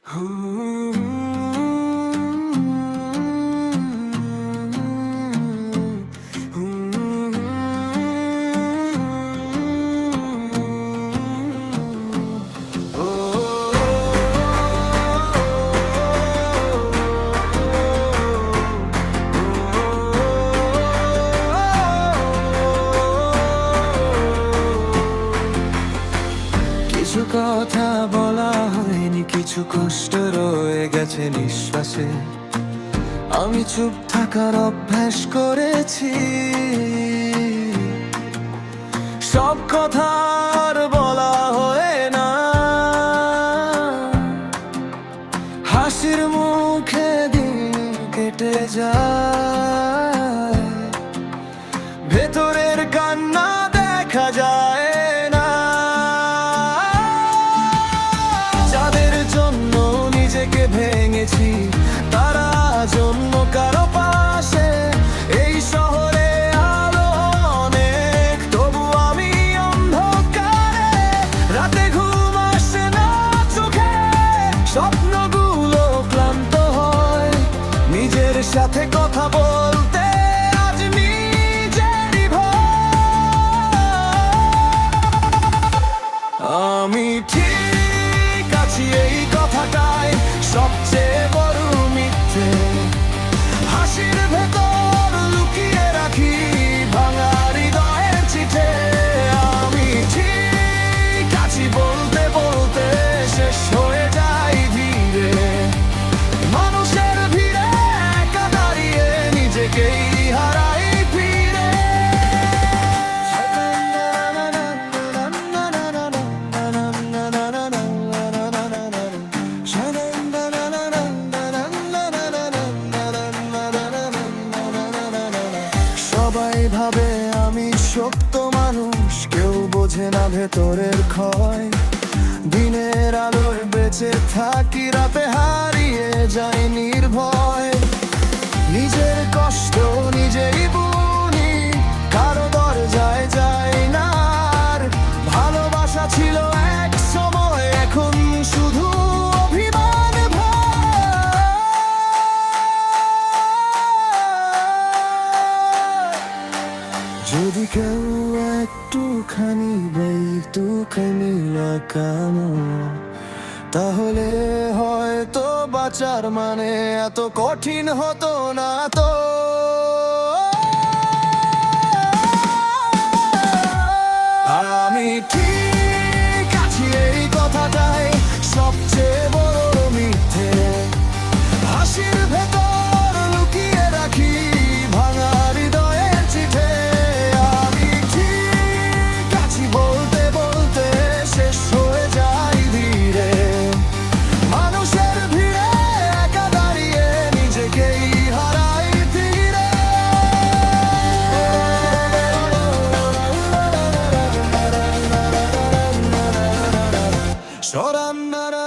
কিছু কথা বলা হয়নি, কিছু কষ্ট রয়ে গেছে নিঃশ্বাসে। আমি চুপ থাকার অভ্যাস করেছি, সব কথা আর বলা হয় না। হাসির মুখে দিন কেটে যায়, ভেতরের কান্না দেখা যায় না। যাদের জন্য নিজেকে ভেঙেছি, তারা জন্য কারো পাশে। এই শহরে আলো অনেক, তবু আমি অন্ধকারে। রাতে ঘুম আসে না চোখে, স্বপ্নগুলো ক্লান্ত হয়। নিজের সাথে কথা বলতে আজ নিজেরই ভয়। আমি ঠিক আছি এই কথাটাই সবচেয়ে বড় মিথ্যে। হাসির ভেতর লুকিয়ে রাখি ভাঙা হৃদয়ের চিঠে। আমি ঠিক আছি বলতে বলতে শেষ হয়ে যাই ধীরে। মানুষের ভিড়ে একা দাঁড়িয়ে নিজেকেই হারাই ফিরে। সবাই ভাবে আমি শক্ত মানুষ, কেউ বোঝে না ভেতরের ক্ষয়। দিনের আলোয় বেঁচে থাকি, রাতে হারিয়ে যাই নির্ভয়। নিজের কষ্ট নিজেই বুনি, কারো দরজায় যাই না আর। ভালোবাসা ছিল এক সময়, এখন শুধু অভিমান ভয়। যদি কেউ একটুখানি লাগানো, তাহলে হয়তো বাঁচার মানে এত কঠিন হতো না তো। আমি ঠিক আছি এই কথাটাই সবচেয়ে বড় মিথ্যে। হাসির ভেতর লুকিয়ে রাখি ভাঙা হৃদয়ের চিঠে। আমি ঠিক আছি বলতে বলতে শেষ হয়ে যাই ধীরে। মানুষের ভিড়ে একা দাঁড়িয়ে নিজেকেই হারাই ফিরে। সরান্নারা